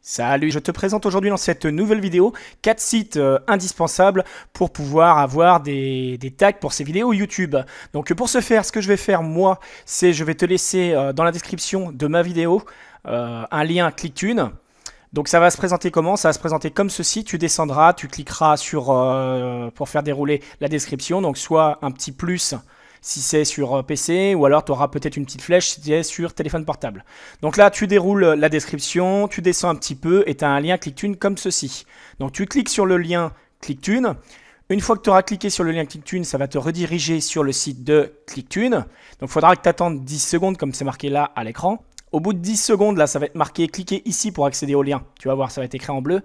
Salut, je te présente aujourd'hui dans cette nouvelle vidéo 4 sites indispensables pour pouvoir avoir des tags pour ces vidéos YouTube. Donc pour ce faire, ce que je vais faire moi, c'est je vais te laisser dans la description de ma vidéo un lien ClickTune. Donc ça va se présenter comment? Ça va se présenter comme ceci, tu descendras, tu cliqueras sur pour faire dérouler la description, donc soit un petit plus si c'est sur PC, ou alors tu auras peut-être une petite flèche si c'est sur téléphone portable. Donc là, tu déroules la description, tu descends un petit peu et tu as un lien ClickTune comme ceci. Donc tu cliques sur le lien ClickTune. Une fois que tu auras cliqué sur le lien ClickTune, ça va te rediriger sur le site de ClickTune. Donc il faudra que tu attendes 10 secondes comme c'est marqué là à l'écran. Au bout de 10 secondes, là, ça va être marqué « Cliquez ici pour accéder au lien ». Tu vas voir, ça va être écrit en bleu.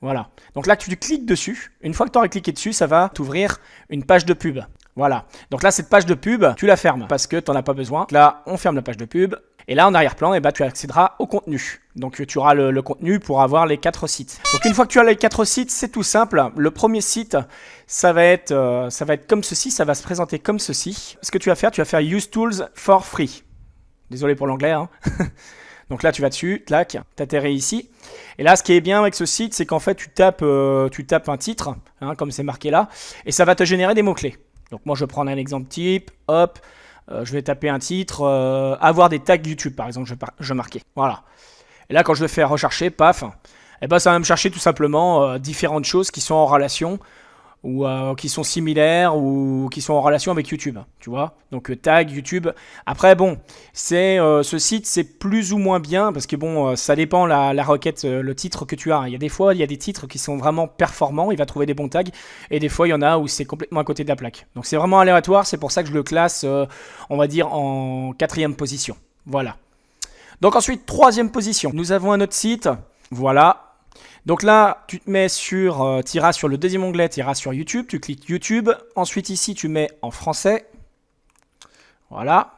Voilà. Donc là, tu cliques dessus. Une fois que tu auras cliqué dessus, ça va t'ouvrir une page de pub. Voilà. Donc là, cette page de pub, tu la fermes parce que tu n'en as pas besoin. Donc là, on ferme la page de pub. Et là, en arrière-plan, eh ben, tu accéderas au contenu. Donc tu auras le contenu pour avoir les 4 sites. Donc une fois que tu as les 4 sites, c'est tout simple. Le premier site, ça va être comme ceci. Ça va se présenter comme ceci. Ce que tu vas faire Use Tools for Free. Désolé pour l'anglais, hein. Donc là, tu vas dessus, clac, tu atterris ici. Et là, ce qui est bien avec ce site, c'est qu'en fait, tu tapes un titre, hein, comme c'est marqué là, et ça va te générer des mots-clés. Donc moi, je prends un exemple type, hop, je vais taper un titre, avoir des tags YouTube, par exemple, je marquais. Voilà. Et là, quand je vais faire rechercher, paf, et ben, ça va me chercher tout simplement différentes choses qui sont en relation, ou qui sont similaires ou qui sont en relation avec YouTube, tu vois. Donc tag YouTube. Après bon, ce site c'est plus ou moins bien parce que bon, ça dépend la requête, le titre que tu as. Il y a des fois, il y a des titres qui sont vraiment performants, il va trouver des bons tags, et des fois il y en a où c'est complètement à côté de la plaque. Donc c'est vraiment aléatoire, c'est pour ça que je le classe, on va dire en 4e position. Voilà. Donc ensuite 3e position, nous avons un autre site. Voilà. Donc là, tu te mets sur, tu iras sur le deuxième onglet, tu iras sur YouTube, tu cliques YouTube. Ensuite ici, tu mets en français. Voilà.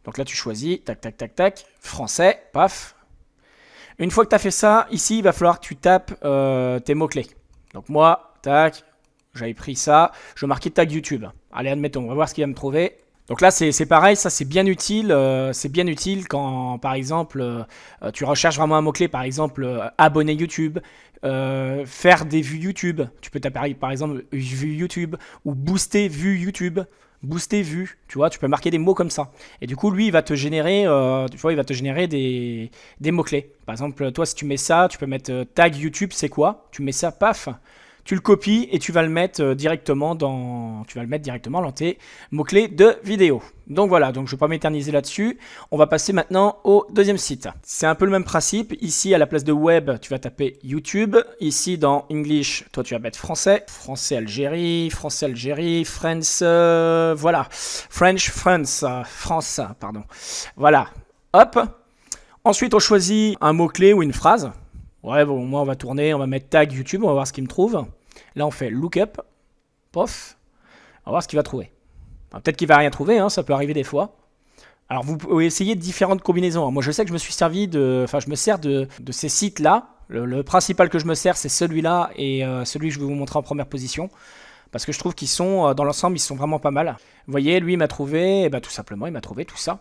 Donc là, tu choisis, tac, tac, tac, tac, français, paf. Une fois que tu as fait ça, ici, il va falloir que tu tapes tes mots-clés. Donc moi, tac, j'avais pris ça, je marquais tag YouTube. Allez, admettons, on va voir ce qu'il va me trouver. Donc là, c'est pareil, ça c'est bien utile quand, par exemple, tu recherches vraiment un mot-clé, par exemple, abonner YouTube, faire des vues YouTube. Tu peux taper, par exemple, vues YouTube ou booster vues YouTube, booster vues, tu vois, tu peux marquer des mots comme ça. Et du coup, lui, il va te générer, tu vois, il va te générer des mots-clés. Par exemple, toi, si tu mets ça, tu peux mettre tag YouTube, c'est quoi? Tu mets ça, paf. Tu le copies et tu vas le mettre directement dans tes mots-clés de vidéo. Donc voilà, donc je ne vais pas m'éterniser là-dessus. On va passer maintenant au deuxième site. C'est un peu le même principe. Ici, à la place de web, tu vas taper YouTube. Ici, dans English, toi, tu vas mettre français. Français Algérie, France, voilà. French, France, France, pardon. Voilà, hop. Ensuite, on choisit un mot-clé ou une phrase. Ouais, bon, moi on va tourner, on va mettre tag YouTube, on va voir ce qu'il me trouve. Là on fait lookup, pof, on va voir ce qu'il va trouver. Peut-être qu'il va rien trouver, hein, ça peut arriver des fois. Alors vous pouvez essayer différentes combinaisons. Moi je sais que je me sers de ces sites-là. Le principal que je me sers c'est celui-là et celui que je vais vous montrer en première position. Parce que je trouve qu'ils sont, dans l'ensemble, ils sont vraiment pas mal. Vous voyez, lui il m'a trouvé, et ben, tout simplement il m'a trouvé tout ça.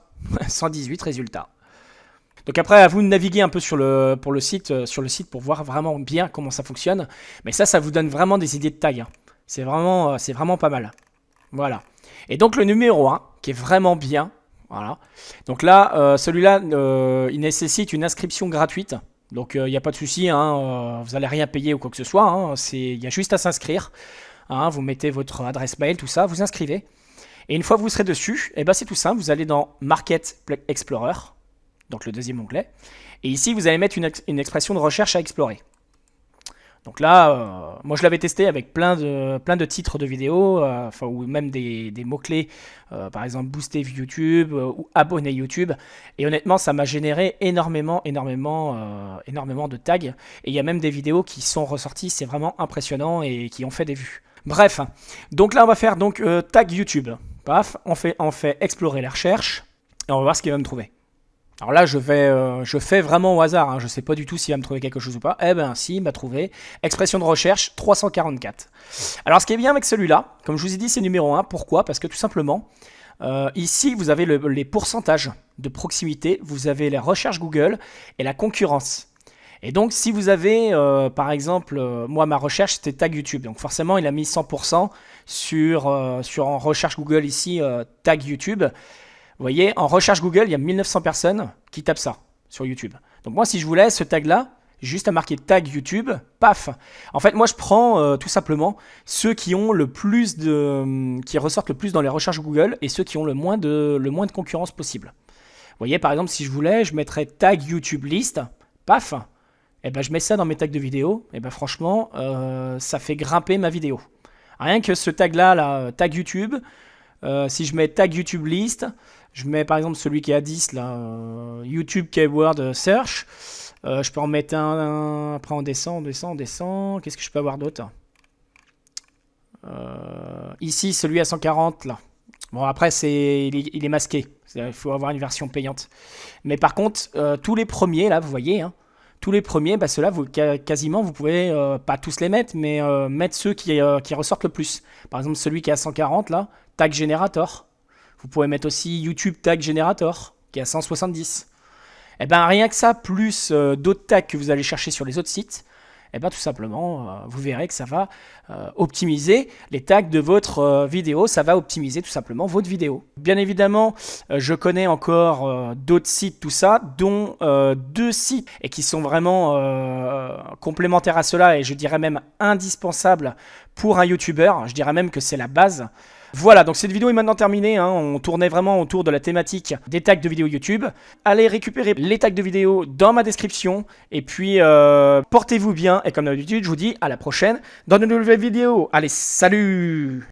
118 résultats. Donc après, à vous de naviguer un peu sur le site pour voir vraiment bien comment ça fonctionne. Mais ça vous donne vraiment des idées de tags. Hein. C'est vraiment pas mal. Voilà. Et donc le numéro 1, qui est vraiment bien. Voilà. Donc là, celui-là, il nécessite une inscription gratuite. Donc il n'y a pas de souci, hein, vous n'allez rien payer ou quoi que ce soit. Hein, il y a juste à s'inscrire. Hein, vous mettez votre adresse mail, tout ça, vous inscrivez. Et une fois que vous serez dessus, eh ben, c'est tout simple, vous allez dans Market Explorer. Donc le deuxième onglet. Et ici, vous allez mettre une expression de recherche à explorer. Donc là, moi je l'avais testé avec plein de titres de vidéos, ou même des mots-clés, par exemple booster YouTube ou abonner YouTube. Et honnêtement, ça m'a généré énormément de tags. Et il y a même des vidéos qui sont ressorties, c'est vraiment impressionnant et qui ont fait des vues. Bref, donc là on va faire tag YouTube. Paf, on fait explorer la recherche et on va voir ce qu'il va me trouver. Alors là, je fais vraiment au hasard, hein. Je ne sais pas du tout s'il va me trouver quelque chose ou pas. Eh ben si, il m'a trouvé. Expression de recherche 344. Alors ce qui est bien avec celui-là, comme je vous ai dit, c'est numéro 1. Pourquoi? Parce que tout simplement, ici, vous avez les pourcentages de proximité, vous avez les recherches Google et la concurrence. Et donc, si vous avez, par exemple, moi, ma recherche, c'était tag YouTube. Donc, forcément, il a mis 100% sur en recherche Google ici, tag YouTube. Vous voyez, en recherche Google, il y a 1900 personnes qui tapent ça sur YouTube. Donc, moi, si je voulais ce tag-là, juste à marquer tag YouTube, paf. En fait, moi, je prends tout simplement ceux qui ont le plus qui ressortent le plus dans les recherches Google et ceux qui ont le moins de concurrence possible. Vous voyez, par exemple, si je voulais, je mettrais tag YouTube list, paf. Et ben, je mets ça dans mes tags de vidéo. Et ben, franchement, ça fait grimper ma vidéo. Rien que ce tag-là, tag YouTube. Si je mets tag YouTube list, je mets par exemple celui qui est à 10, là, YouTube Keyword Search. Je peux en mettre un. Après, on descend. Qu'est-ce que je peux avoir d'autre? Ici, celui à 140, là. Bon, après, il est masqué. Il faut avoir une version payante. Mais par contre, tous les premiers, là, vous voyez, hein, tous les premiers, bah, ceux-là, quasiment, vous pouvez pas tous les mettre, mais mettre ceux qui ressortent le plus. Par exemple, celui qui est à 140, là, Tag Generator. Vous pouvez mettre aussi YouTube Tag Generator, qui est à 170. Et bien, rien que ça, plus d'autres tags que vous allez chercher sur les autres sites, et bien, tout simplement, vous verrez que ça va optimiser les tags de votre vidéo. Ça va optimiser tout simplement votre vidéo. Bien évidemment, je connais encore d'autres sites, tout ça, dont 2 sites et qui sont vraiment complémentaires à cela et je dirais même indispensables pour un YouTuber. Je dirais même que c'est la base. Voilà, donc cette vidéo est maintenant terminée, hein. On tournait vraiment autour de la thématique des tags de vidéos YouTube. Allez récupérer les tags de vidéos dans ma description. Et puis, portez-vous bien. Et comme d'habitude, je vous dis à la prochaine dans de nouvelles vidéos. Allez, salut!